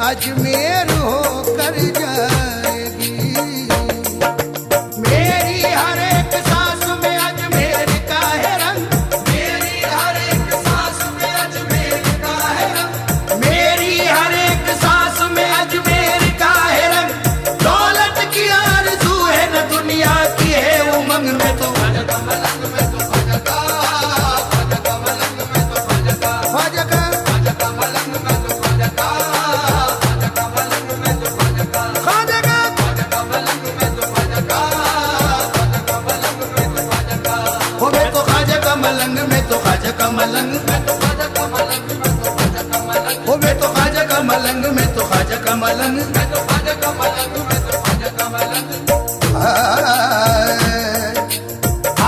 अजमेर होकर जाएगी। मेरी हर एक सांस में अजमेर का है रंग, मेरी हर एक सांस में अजमेर का है रंग, मेरी हर एक सांस में अजमेर का है रंग। दौलत की आरज़ू है न दुनिया की है उमंग में तो ख्वाजा का मलंग में तो ख्वाजा का मलंग में तो ख्वाजा का ख्वाजा का मलंग में तो ख्वाजा का मलंग में तो ख्वाजा का मलंग में तो ख्वाजा का मलंग में तो ख्वाजा का मलंग हो मैं तो ख्वाजा का मलंग में तो ख्वाजा का मलंग में तो ख्वाजा का मलंग में तो ख्वाजा का मलंग।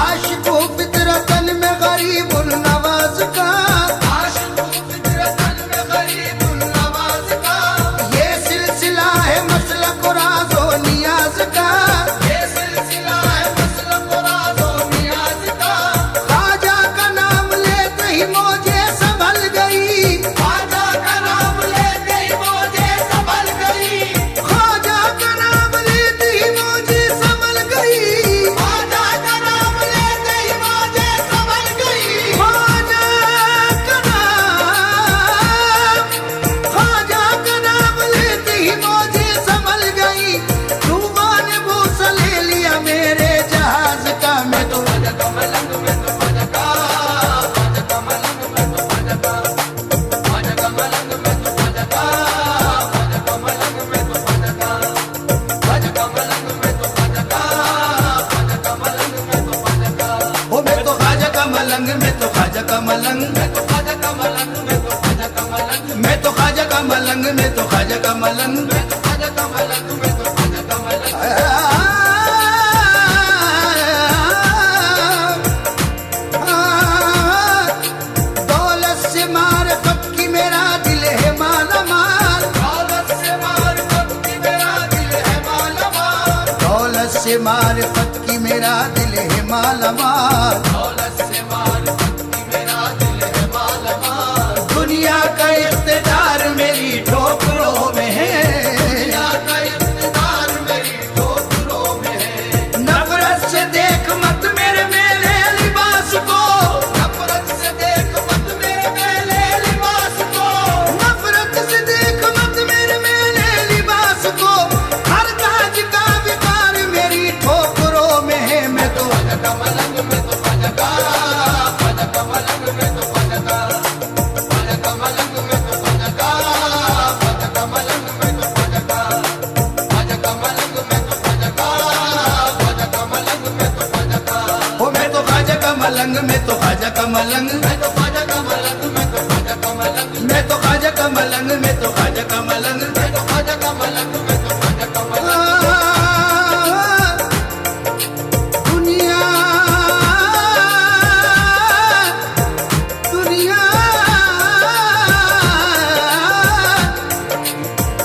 आशिक़ो फितरतन में गरीबुल नवाज़ का, आशिक़ो फितरतन में गरीबुल नवाज़ का, ये सिलसिला है मसलक राज़ व नियाज़ का, ये सिलसिला है मसलक राज़ व नियाज़ का। ख्वाजा का नाम लेते ही मौजे संभल गई, ख्वाजा का नाम लेते ही मौजे संभल गई, ख्वाजा का नाम लेते ही मौजे संभल गई, ख्वाजा का नाम लेते ही मौजे संभल गई, ख्वाजा का नाम लेते ही मौजे संभल गई। तूफान ने बूसा ले लिया मेरे जहाज का, मैं तो ख्वाजा का मलंग में तो ख्वाजा का मलंग में तो ख्वाजा का मलंग में तो ख्वाजा का मलंग में तो ख्वाजा का मलंग में तो ख्वाजा का मलंग में तो ख्वाजा का हो मैं तो ख्वाजा का मलंग में तो ख्वाजा का मलंग में तो ख्वाजा का मलंग में तो ख्वाजा का मलंग मैं तो ख्वाजा का मलंग में तो ख्वाजा का मलंग में तो ख्वाजा का मलंग में तो ख्वाजा का मलंग। दौलत से मारिफत की मेरा दिल है मालामाल, दौलत से मारिफत की मेरा दिल है मालामाल, दौलत से मारिफत की मेरा दिल है मालामाल, दौलत से मारिफत की मेरा दिल है मालामाल। दुनिया का इख्तिदार मेरी ठोकरों में है, दुनिया का इख्तिदार मेरी ठोकरों में है। नफरत से देख मत मेरे मेले लिबास को, नफरत से देख मत मेरे मेले लिबास को, नफरत से देख मत मेरे मेले लिबास को। हर ताज का विकार मेरी ठोकरों में है, मैं तो ख्वाजा का मलंग में तो ख्वाजा का मलंग में तो ख्वाजा का मलंग में तो ख्वाजा का मलंग में तो ख्वाजा का मलंग में तो ख्वाजा का मलंग में तो ख्वाजा का हो मैं तो ख्वाजा का मलंग में तो ख्वाजा का मलंग में तो ख्वाजा का मलंग में तो ख्वाजा का मलंग मैं तो ख्वाजा का मलंग में तो ख्वाजा का मलंग मैं तो ख्वाजा का मलंग में तो ख्वाजा का मलंग। दुनिया दुनिया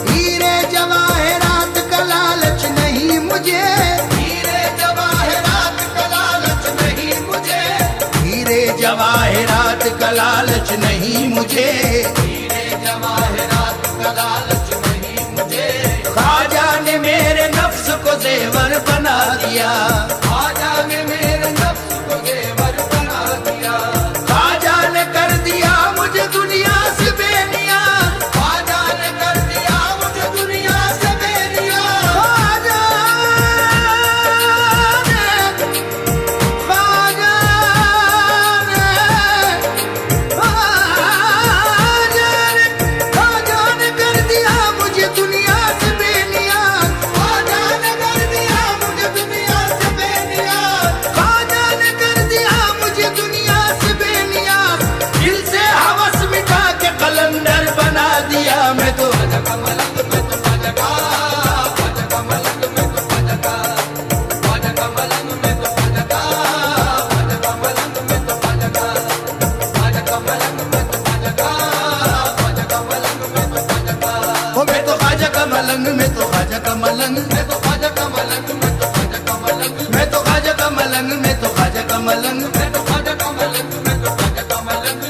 हीरे जवाहरात का लालच नहीं मुझे, हीरे जवाहरात का लालच नहीं मुझे, हीरे जवाहरात का लालच नहीं मुझे, हीरे जवाहरात का लालच नहीं मुझे। ख्वाजा ने मेरे नफ्स को जेवर बना दिया, ख्वाजा ने मेरे नफ्स को जेवर बना दिया, ख्वाजा ने कर दिया मुझे दुनिया से बेनिया, ख्वाजा ने कर दिया मुझे दुनिया से बेनिया। ख्वाजा ने ख्वाजा ने ख्वाजा मलंग, मैं तो ख्वाजा का मलंग, मैं तो ख्वाजा का मलंग।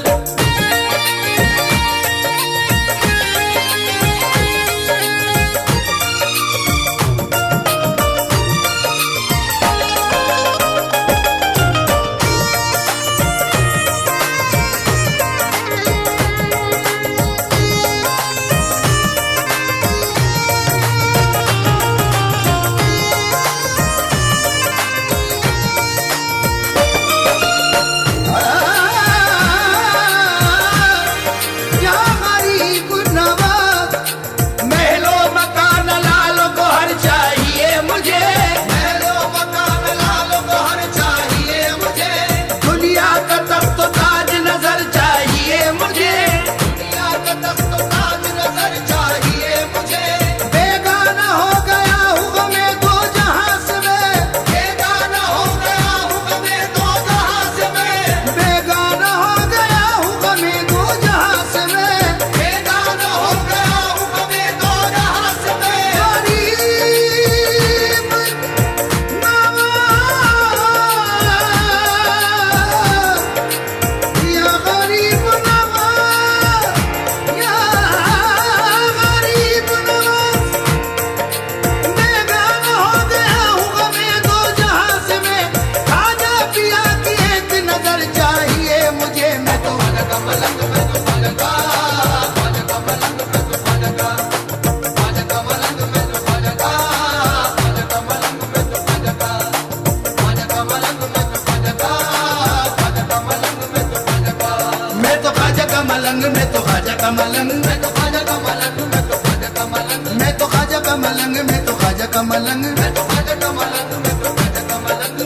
मैं तो ख्वाजा का मलंग, मैं तो ख्वाजा का मलंग, मैं तो ख्वाजा का मलंग, मैं तो ख्वाजा का मलंग, मैं तो ख्वाजा का मलंग, मैं तो ख्वाजा का मलंग, मैं तो ख्वाजा का मलंग।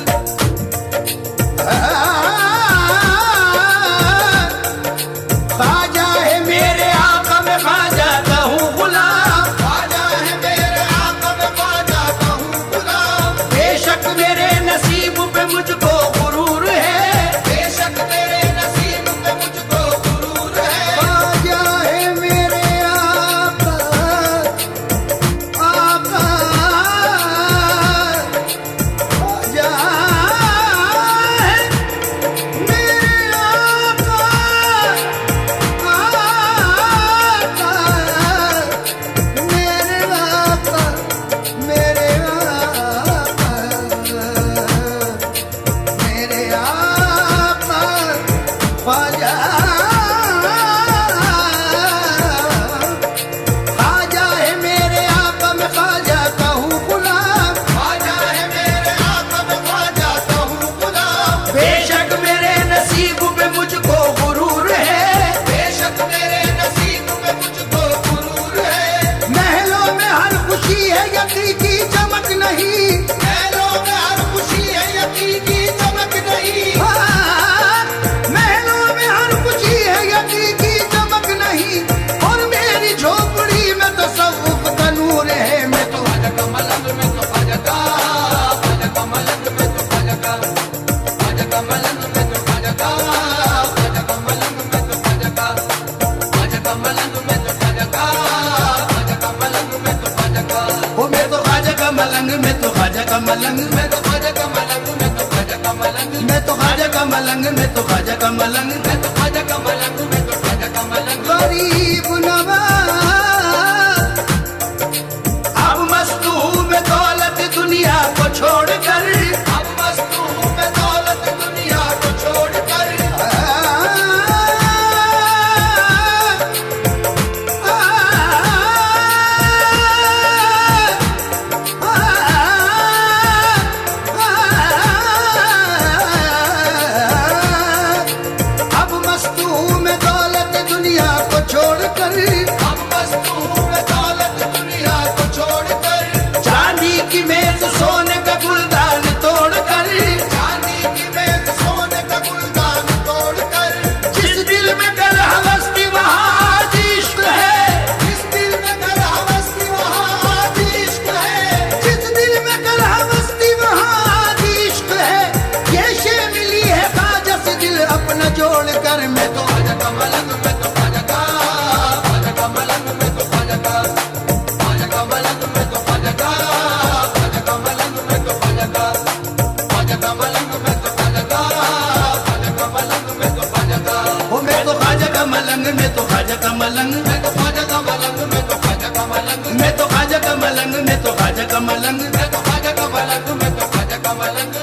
ख्वाजा है मेरे आका, मैं ख्वाजा का हूँ गुलाम, ख्वाजा है मेरे आका, मैं ख्वाजा का हूँ गुलाम। बेशक मेरे नसीब पे मुझको गुरूर है, बेशक मेरे नसीब पे मुझको गुरूर है। ख्वाजा है मेरे आका, आका, ख्वाजा है मेरे आका, मैं तो ख्वाजा का मलंग, मैं तो ख्वाजा का मलंग, मैं तो ख्वाजा का मलंग, मैं तो ख्वाजा का मलंग, मैं तो ख्वाजा का मलंग, मैं तो ख्वाजा का मलंग, मैं तो ख्वाजा का मलंग। गरीब नवाज अब मस्त हूँ मैं दौलत दुनिया को छोड़कर, अब मस्त हूँ मैं दौलत दुनिया को छोड़कर। ख्वाजा का मलंग, मैं तो ख्वाजा का मलंग, मैं तो ख्वाजा का मलंग, मैं तो ख्वाजा का मलंग, मैं तो ख्वाजा का मलंग, मैं तो ख्वाजा का मलंग, मैं तो ख्वाजा का मलंग, मैं तो ख्वाजा का मलंग।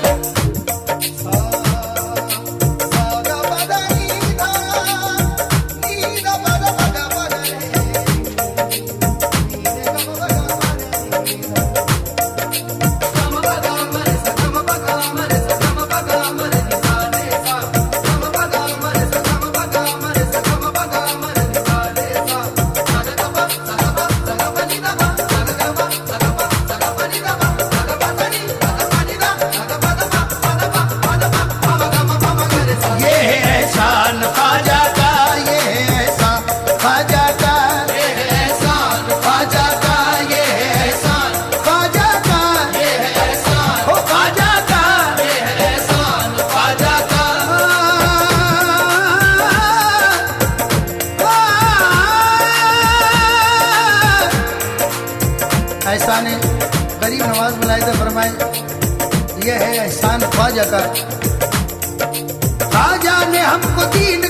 एहसान गरीब नवाज मुलाहिदा फरमाए, यह है एहसान ख्वाजा का। ख्वाजा ने हमको दीन